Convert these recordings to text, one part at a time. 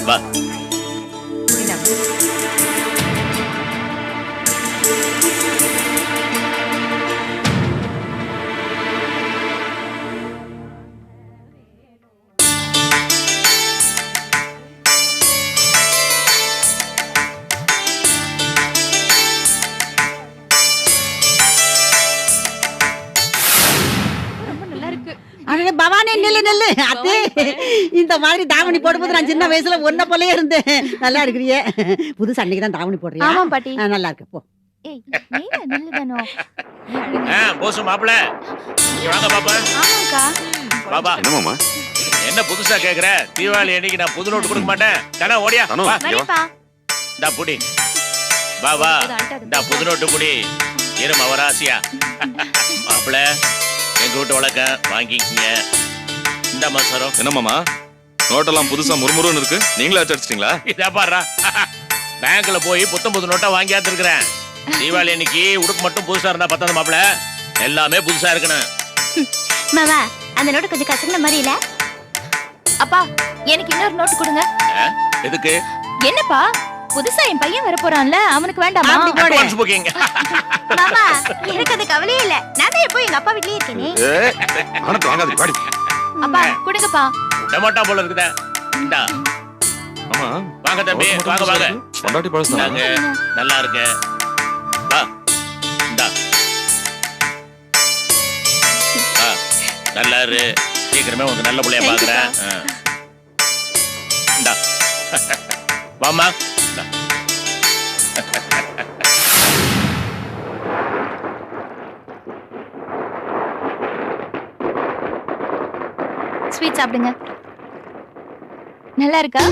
வா. பவானி நெல்லு நெல்லு அத்தே, இந்த மாதிரி தாவணி போடும்போது நான் சின்ன வயசுல ஒன்ன போலயே இருந்தேன். நல்லா இருக்கிறியே. புதுசு அன்னைக்கு தான் தாவணி போடுறியா? ஆமா பாட்டி. நல்லா இருக்கு போ. ஏய் நீங்க நில்லுதானோ? போஸ் மாப்ள இங்க வாங்க பாப்பா. ஆமாக்கா. பாப்பா என்ன மாமா? என்ன புதுசா கேக்குற? தீபாவளி அன்னைக்கு நான் புது நோட்டு கொடுக்க மாட்டேன். தனா ஓடியா. வா. வரேன்ப்பா. டா புடி. வா வா. டா புது நோட்டு புடி. இரு மவராசியா. மாப்ள எங்க வீட்டு வழக்க வாங்கிக்கங்க. இந்த மசரம். என்ன மாமா? நோட்டெல்லாம் புதுசா முறுமுறுன்னு இருக்கு. நீங்களே அடிச்சிட்டீங்களா? இதா பாருடா. பேங்க்ல போய் புது நோட்டா வாங்கியாத்து இருக்கிறேன். தீபாவளி அன்னைக்கு உடுப்பு மட்டும் புதுசா இருந்தா பத்தாது மாப்ள. எல்லாமே புதுசா இருக்கணும். மாமா அந்த நோட்டு கொஞ்சம் கசங்கின மாதிரி இல்ல? அப்பா எனக்கு இன்னொரு நோட்டு கொடுங்க. எதுக்கு? என்னப்பா புதுசா என் பையன் வர போறான்ல, அவனுக்கு வேண்டாமா? Advance booking. மாமா எனக்கு அது கவலையே இல்ல. நான் எப்போ எங்க அப்பா வீட்லயே இருக்கேனே. ஆனத்து வாங்காதீ பாடி. அப்பா கொடுங்கப்பா. டமாட்டா போல இருக்குதா? இந்தா. ஆமா வாங்க தம்பி, வாங்க வாங்க. பொண்டாட்டி பழசனாங்க. நல்லா இருக்கு. வா. இந்தா. வா. நல்லா இரு. சீக்கிரமே உனக்கு நல்ல புள்ளைய பாக்குறேன். இந்தா. வாமா. இந்தா. ஸ்வீட் சாப்பிடுங்க. நல்லா இருக்கா?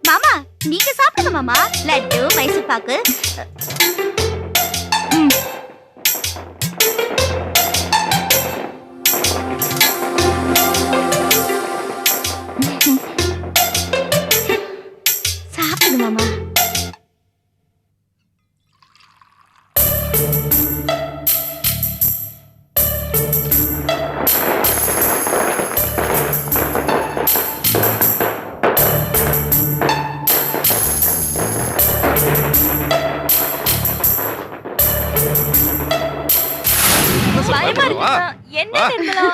மாமா நீங்க சாப்பிடுங்க மாமா. லட்டு மைசூர் பாக்கு. சாப்பிடுங்க மாமா. பயமா இருக்கு. என்ன நிர்மலா?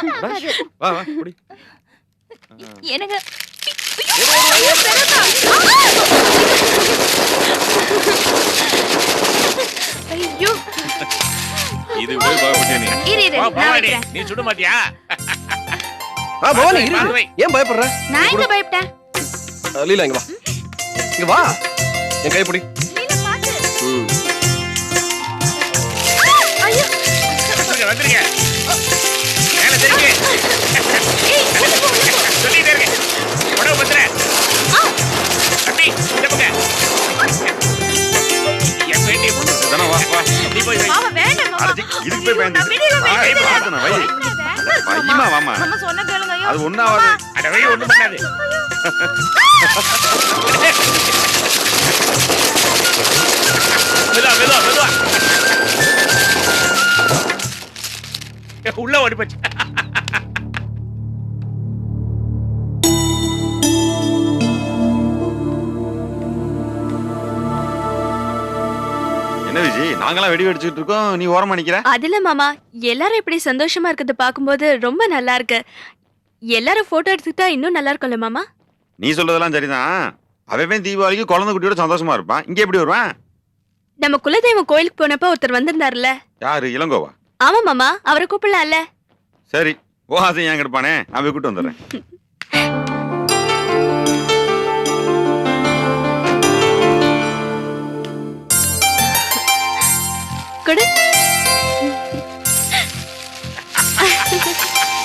வா வா குடி. எனக்கு ஐயோ இது போய் பாவட்டியா நீ? இரு இரு வா நான் பவானி, வைக்கிறேன். நீ சுட மாட்டியா? பவானி பாத்து வை. ஏன் பயப்படுற? நான் எங்க பயப்பட்டேன்? லீலா இங்க வா, இங்க வா, என் கை பிடி. லீலா பாத்து. ம். ஐயோ வந்துருங்க வந்துருங்க. மேல தெரிங்க. சொல்லிட்டே இருங்க. உடம்பு பத்துற. தம்பி இந்த பக்கம். என் பேட்டி தான வா வா. நீ போய் வை. மாமா வேண்டாம் மாமா. இதுக்கு போய் பயந்து. வை, வை. பாத்துன வை. வைமா வாமா. மாமா சொன்ன கேளுங்க. ஐயோ அது ஒண்ணாவது. அட வை, ஒண்ணும் பண்ணாது. மெதுவா மெதுவா மெதுவா. உள்ள ஓடி போச்சு. என்ன விஜய், நாங்களாம் வெடி வெடிச்சிட்டு இருக்கோம், நீ ஓரமா நிக்கிற? அதுல மாமா எல்லாரும் இப்படி சந்தோஷமா இருக்கிறத பாக்கும்போது ரொம்ப நல்லா இருக்கு. எல்லாரும் போட்டோ எடுத்துக்கிட்டா இன்னும் நல்லா இருக்கும்ல மாமா? நீ சொல்றதெல்லாம் சரிதான். அவன் தீபாவளிக்கு குழந்தை குட்டியோட சந்தோஷமா இருப்பான். இங்க எப்படி வருவான்? நம்ம குலதெய்வம் கோயிலுக்கு போனப்ப ஒருத்தர் வந்திருந்தாருல. யாரு? இளங்கோவா? ஆமா மாமா, அவரை கூப்பிடலாம்ல. சரி, ஓ அதை ஏன் கிடப்பானே, நான் போய் கூட்டு வந்துடுறேன். கொடு.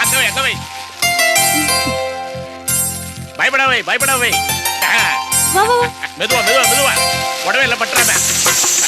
அங்க வை. பயப்படாவை பயப்படாவை. வா வா வா. மெதுவா மெதுவா மெதுவா. உடவே எல்லாம் பட்டுறாம.